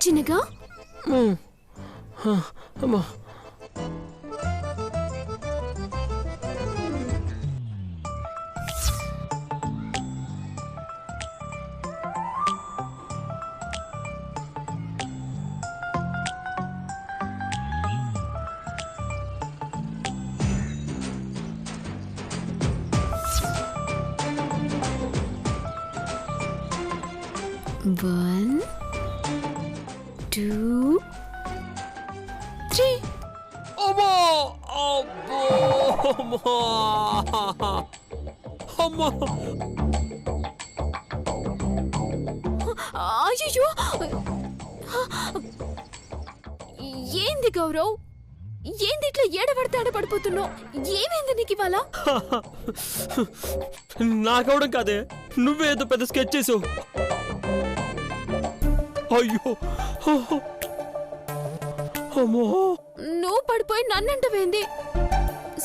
చిన్నగా అమ్మా One, two, three. అమ్మా అబ్బో అమ్మా అమ్మా అయ్యో ఏంది గౌరవ్, ఏంది ఇట్లా ఏడబడితే ఆడపడిపోతున్నావు? ఏమైంది నీకు ఇవాళ? నాకవడం కాదే, నువ్వేదో పెద్ద స్కెచ్ చేసావు. అయ్యో అమ్మో, నువ్వు పడిపోయి నన్నంటవేంది?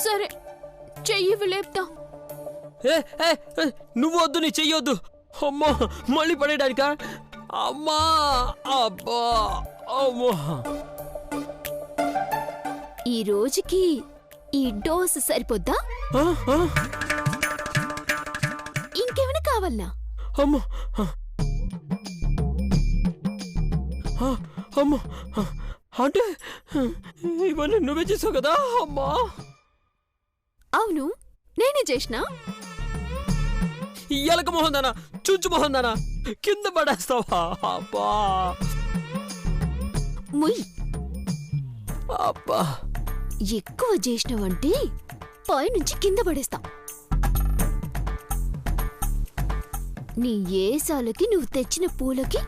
సరే చెయ్యి లేపుతా. నువ్వు వద్దు, నీ చెయ్యొద్దు. అమ్మా మళ్ళీ పడేయడానికా? అమ్మా అబ్బా అమ్మా. ఈ రోజుకి ఈ డోస్ సరిపోద్దా? ఇంకేమైనా కావాలనా? అమ్మా అమ్మా, అంటే ఇవన్నీ నువ్వే చేసావు కదా? అమ్మా అవును, నేనే చేసినా. ఎలక మొహం దానా, చుంచు మొహం దానా, కింద పడేస్తావా? అబ్బా ముయ్, అబ్బా ఎక్కువ చేసినావంటే పైనుంచి కింద పడేస్తా. నీ ఏసాలకి నువ్వు తెచ్చిన పూలకి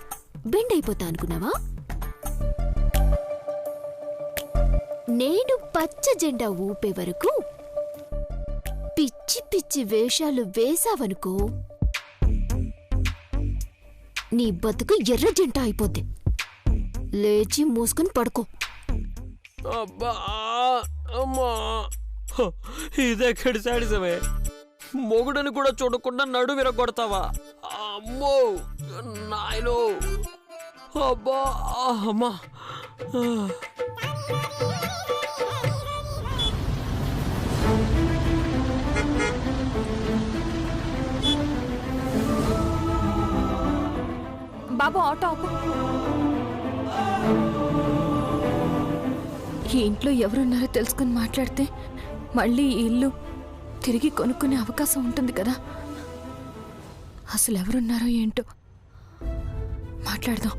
బెండ్ అయిపోతా అనుకున్నావా? నేను పచ్చ జెండా ఊపే వరకు పిచ్చి పిచ్చి వేషాలు వేసావనుకో, నీ బతుకు ఎర్ర జెండా అయిపోద్ది. లేచి మూసుకుని పడుకో. అబ్బా అమ్మా, ఇదెక్కడి సాడిసమే? మొగుడని కూడా చూడకుండా నడు విరగొడతావా? అమ్మో నాయనో, అబ్బా అమ్మా. బాబు ఆటో ఆపు. ఈ ఇంట్లో ఎవరున్నారో తెలుసుకుని మాట్లాడితే మళ్ళీ ఈ ఇల్లు తిరిగి కొనుక్కునే అవకాశం ఉంటుంది కదా. అసలు ఎవరున్నారో ఏంటో మాట్లాడదాం.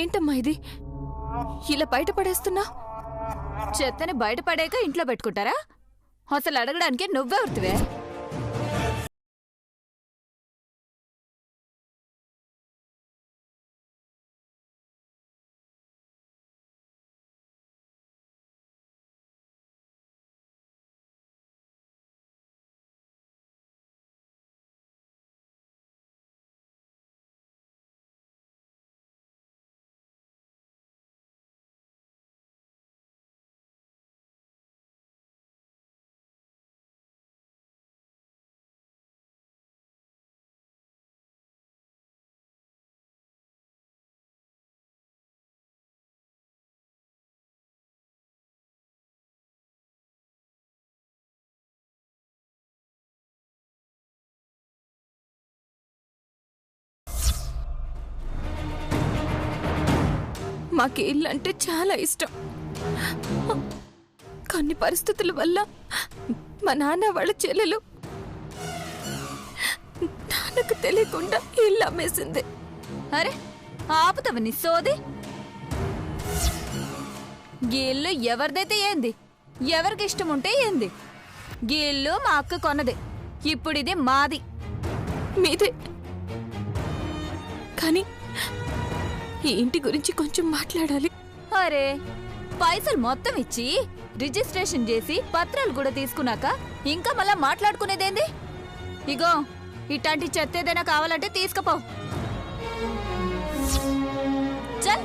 ఏంటమ్మా ఇది ఇలా బయటపడేస్తున్నా? చెత్తని బయటపడేక ఇంట్లో పెట్టుకుంటారా? అసలు అడగడానికి నువ్వే ఉర్తివే. మాకు ఇల్లు అంటే చాలా ఇష్టం. కొన్ని పరిస్థితుల వల్ల మా నాన్న వాళ్ళ చెల్లెలు నాన్నకు తెలియకుండా ఇల్లు అమ్మేసింది. అరే ఆపుతావు నీ సోది. గీ ఇల్లు ఎవరిదైతే ఏంది, ఎవరికి ఇష్టం ఉంటే ఏంది. గీ ఇల్లు మా అక్క కొన్నది, ఇప్పుడు ఇది మాది. మీదే. కానీ ఈ ఇంటి గురించి కొంచెం మాట్లాడాలి. అరే పైసలు మొత్తం ఇచ్చి రిజిస్ట్రేషన్ చేసి పత్రాలు కూడా తీసుకున్నాక ఇంకా మళ్ళా మాట్లాడుకునేదేంది? ఇగో ఇట్లాంటి చెత్త ఏదైనా కావాలంటే తీసుకుపో. చల్.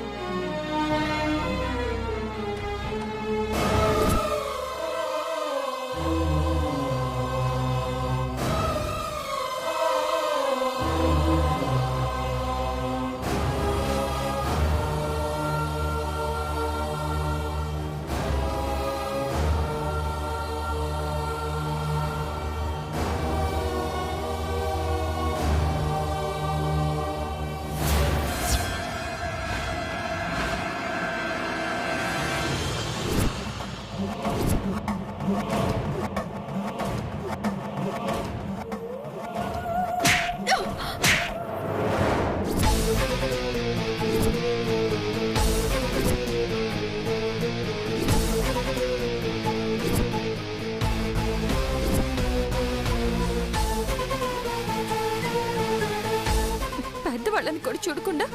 పెద్దవాళ్ళని కూడా చూడకుండా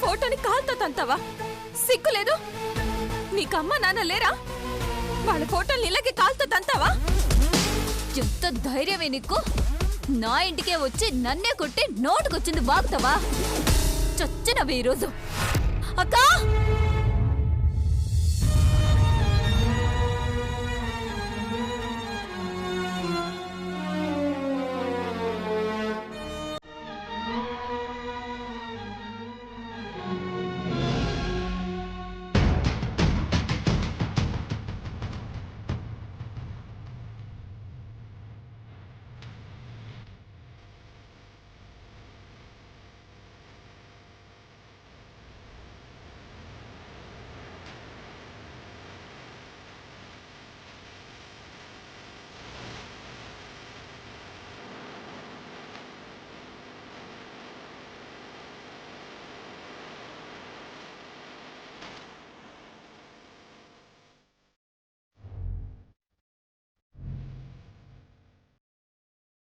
ఫోటోని కాల్తో తంతావా? సిగ్గులేదు? నీకమ్మ నాన్న లేరా? వాళ్ళ ఫోటోని ఇలాగే కాల్తో తంతావా? ఎంత ధైర్యమే నీకు? నా ఇంటికే వచ్చి నన్నే కొట్టి నోటుకొచ్చింది బాగుతావా? చచ్చినవి ఈరోజు. అక్కా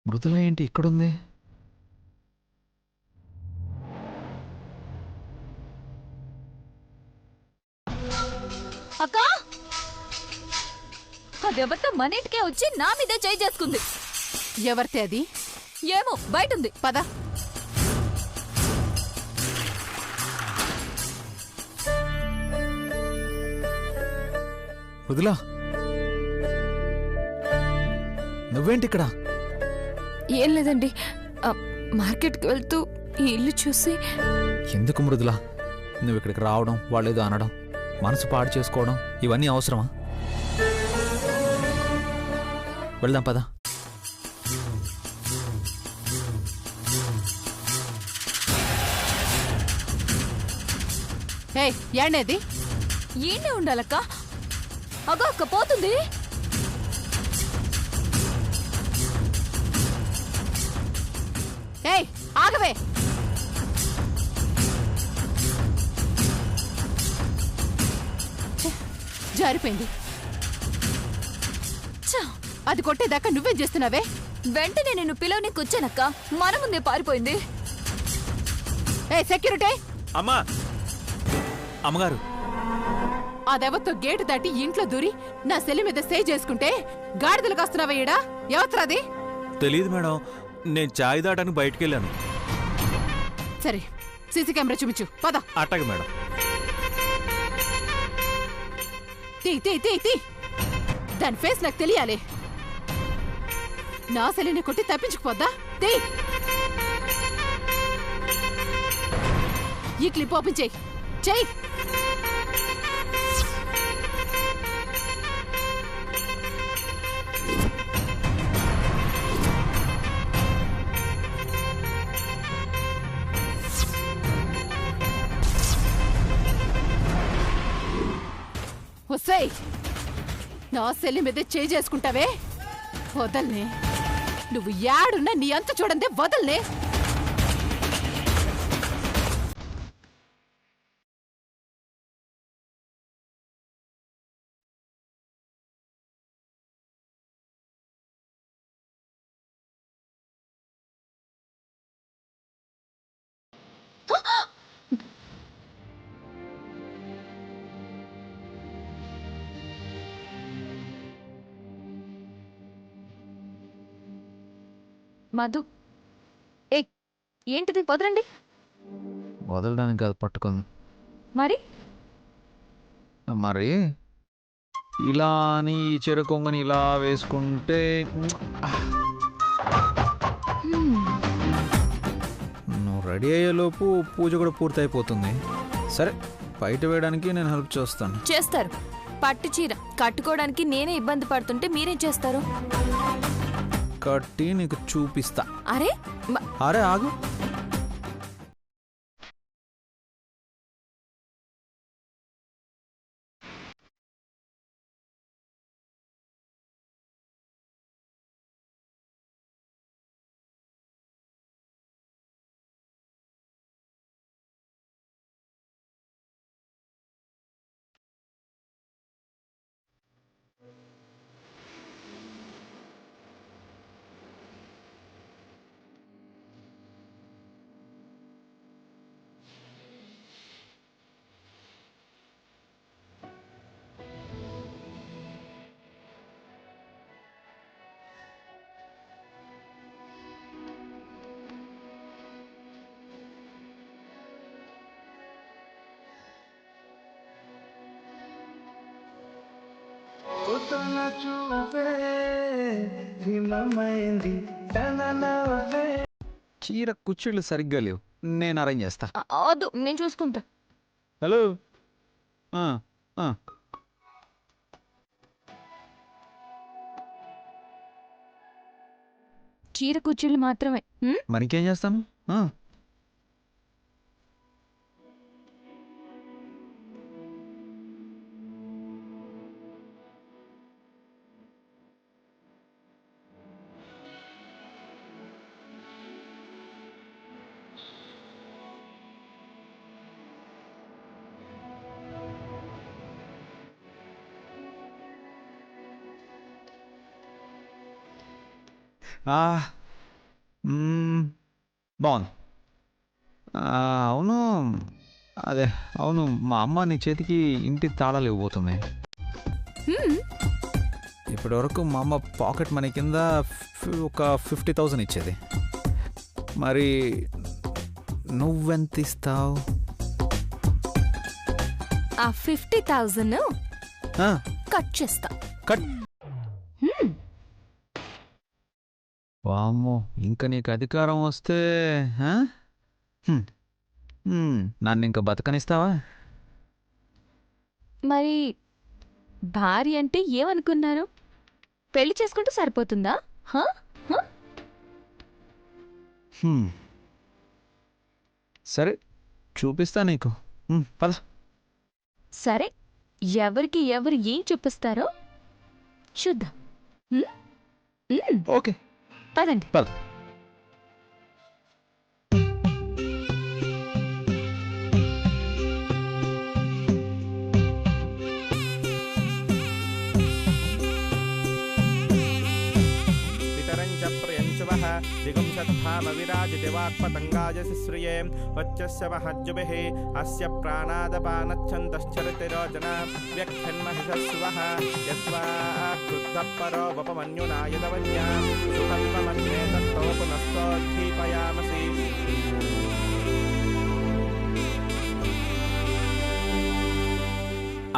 మృదుల ఏంటి ఇక్కడుంది? అక్కా అదెవరితో మన ఇంటికే వచ్చి నా మీదే చేయి చేసుకుంది. ఎవరితే అది? ఏమో బయటుంది. పద. మృదుల నువ్వేంటి ఇక్కడ? ఏం లేదండి, మార్కెట్కి వెళ్తూ ఈ ఇల్లు చూసి. ఎందుకు మృదుల నువ్వు ఇక్కడికి రావడం, వాళ్ళేదో అనడం, మనసు పాడు చేసుకోవడం ఇవన్నీ అవసరమా? వెళ్దాం పద. ఏండేది? ఏంటే ఉండాలక్క? అగో అక్క పోతుంది. ఏయ్ ఆగవే. జారిపోయింది. ఛ! అది కొట్టేదాకా నువ్వేం చేస్తున్నావే? వెంటనే నేను పిలవని కూర్చానక్క మన ముందే పారిపోయింది. ఏ సెక్యూరిటీ, అమ్మా! అమ్మగారు, అదెవరితో గేటు దాటి ఇంట్లో దూరి నా సెల్లి మీద సేవ్ చేసుకుంటే గాడిదలు కాస్తున్నావా ఈడా? ఎవత్రాది? తెలియదు మేడం, నేను చాయ్ దాటానికి బయటకెళ్ళాను. సరే, సీసీ కెమెరా చూపించు. పద. అట్టగా మేడం. తీ దాని ఫేస్ నాకు తెలియాలి. నా సెల్లిని కొట్టి తప్పించుకుపోద్దా? తీ. ఈ క్లిప్ ఓపెన్ చెయ్యి. చెయ్యి. వస్తాయి. నా సెల్లి మీద చేయి చేసుకుంటావే, వదల్నే. నువ్వు యాడున్నా నీ అంత చూడండి, వదల్నే. మధు, ఏ ఏంటిది? వదలండి. వదలడానికి కాదు, పట్టుకుంది. మరి మరి ఇలా అని ఈ చెరుకొంగని ఇలా వేసుకుంటే నువ్వు రెడీ అయ్యేలోపు పూజ కూడా పూర్తయిపోతుంది. సరే, బయట వేయడానికి నేను హెల్ప్ చేస్తాను. చేస్తారు. పట్టు చీర కట్టుకోవడానికి నేనే ఇబ్బంది పడుతుంటే మీరేం చేస్తారు? కట్టి నీకు చూపిస్తా. అరే అరే ఆగు. చీర కుర్చీలు సరిగ్గా లేవు, నేను అరేంజ్ చేస్తా. వద్దు, నేను చూసుకుంటా. హలో. చీర కుర్చీలు మాత్రమే. మరికేం చేస్తాను? బాగుంది. అవును, అదే అవును, మా అమ్మ నీ చేతికి ఇంటి తాళాలు ఇవ్వబోతుంది. ఇప్పటి వరకు మా అమ్మ పాకెట్ మనీ కింద ఒక 50,000 ఇచ్చేది. మరి నువ్వెంత ఇస్తావు? ఆ 50,000 కట్ చేస్తా. కట్. వామ్మో, ఇంకా నీకు అధికారం వస్తే నన్ను ఇంకా బతకనిస్తావా? మరి భార్య అంటే ఏమనుకున్నారు? పెళ్లి చేసుకుంటూ సరిపోతుందా? సరే, చూపిస్తా నీకు. పద. సరే, ఎవరికి ఎవరు ఏం చూపిస్తారో చూద్దాం. ఓకే, పదండి. పద. दिगुंसत्थाम विराजते वाक्पतंगाय शिश्रिये वच्चस्य महज्जुभिः अस्य प्राणादपानच्छन्दश्चरति रोचना व्यक्षन्महिषस्वः यस्वा क्रुद्धः परो वपमन्युना यदवन्या सुकल्पमन्ये तत्तो पुनस्तोद्धीपयामसि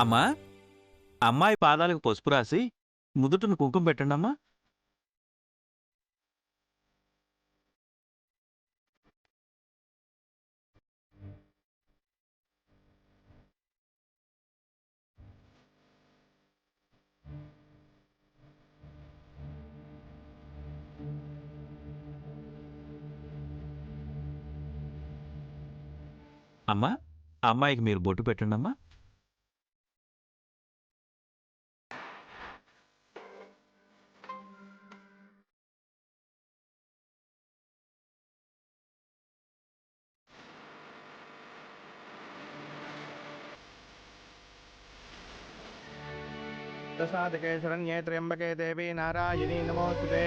అమ్మా, అమ్మాయి పాదాలకు పసుపు రాసి ముదుటను కుంకుమ పెట్టండమ్మా. అమ్మా, అమ్మాయికి మీరు బొట్టు పెట్టండమ్మా. प्रसादके शरण्ये त्र्यम्बके देवी नारायणी नमोस्तुते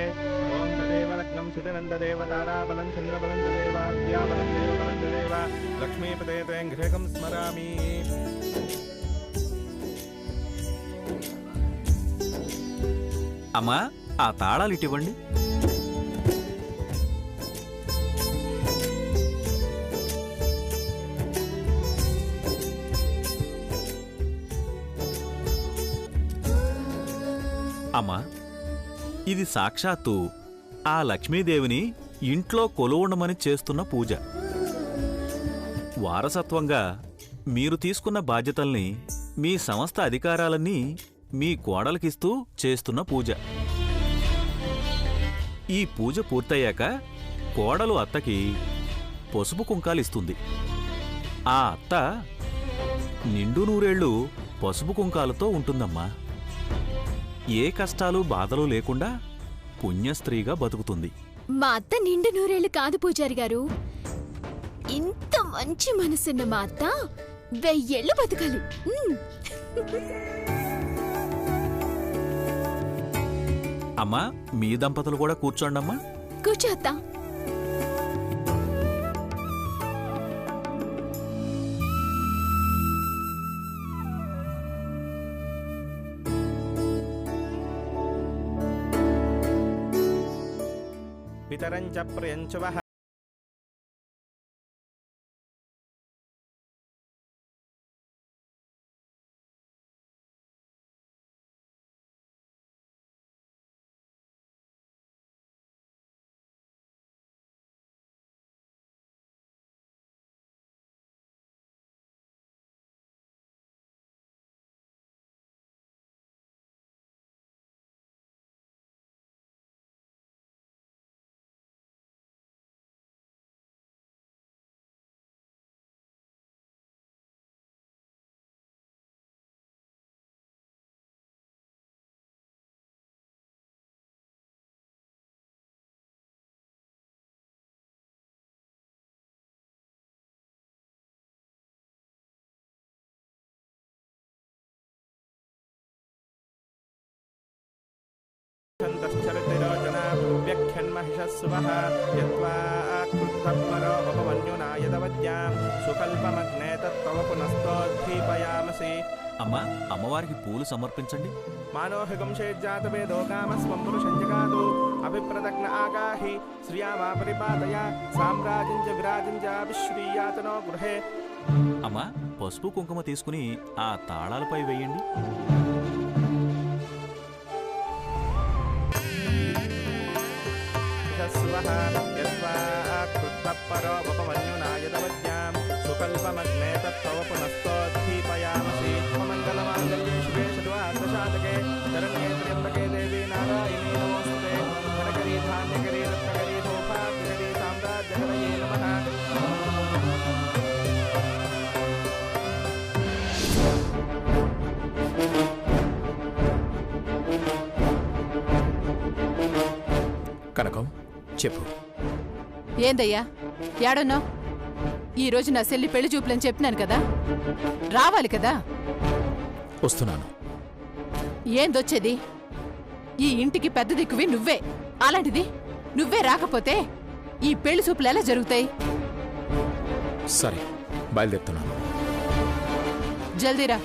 ओं तदेव लग्नं सुतिनन्ददेव ताराबलं चन्द्रबलं तदेवाद्याबलं देवबलं तदेव लक्ष्मीपते त्वं गृहकं स्मरामि అమ్మా, ఆ తాళాలు ఇటివ్వండి. అమ్మా, ఇది సాక్షాత్తు ఆ లక్ష్మీదేవిని ఇంట్లో కొలువుండమని చేస్తున్న పూజ. వారసత్వంగా మీరు తీసుకున్న బాధ్యతల్ని, మీ సంస్థ అధికారాలన్నీ మీ కోడలకిస్తూ చేస్తున్న పూజ. ఈ పూజ పూర్తయ్యాక కోడలు అత్తకి పసుపు కుంకాలిస్తుంది. ఆ అత్త నిండు నూరేళ్లు పసుపు కుంకాలతో ఉంటుందమ్మా. ఏ కష్టాలు బాధలు లేకుండా పుణ్యస్త్రీగా బతుకుతుంది. మా అత్త నిండు నూరేళ్లు కాదు పూజారి గారు, ఇంత మంచి మనసున్న మా అత్త 1000 ఏళ్ళు బతకాలి. అమ్మా, మీ దంపతులు కూడా కూర్చోండమ్మా. కూర్చో అత్త. पितरं च प्रियं च वः छन्दश्चरतिरोचना व्यक्षन्महिषस्वः यत्वा क्रुद्धः परो वपमन्युना यदवद्यां सुकल्पमग्ने तत्तव पुनस्तोद्धीपयामसि అమ్మా, అమ్మవారికి పూలు సమర్పించండి. मानोहिकं शेज्जातवेदो कामस्वं पुरुषं जगातु अभिप्रदग्न आगाहि श्रियामा परिपादया साम्राज्यं च विराजं च विश्रीयातनो गृहे. అమ్మా, పసుపు కుంకుమ తీసుకుని ఆ తాళాలపై వేయండి. यत्वा क्रुद्धः परो वपमन्युना यदवद्यां सुकल्पमग्ने तत्तव पुनस्तोद्धीपयामसि. मङ्गलमाङ्गल्ये शिवे सर्वार्थसाधके शरण्ये त्र्यम्बके देवी नारायणी नमोस्तुते धनकरी धान्यकरी रत्नकरी सौभाग्यकरी साम्राज्यकरये नमः. కనకం, చెప్పు. ఏందయ్యా ఏడున్నావు? ఈరోజు నా సెల్లి పెళ్లి చూపులని చెప్పినాను కదా, రావాలి కదా. వస్తున్నాను. ఏందొచ్చేది? ఈ ఇంటికి పెద్ద దిక్కువి నువ్వే. అలాంటిది నువ్వే రాకపోతే ఈ పెళ్లి చూపులు ఎలా జరుగుతాయి? సరే, బయలుదేరుతున్నాను. జల్దీరా.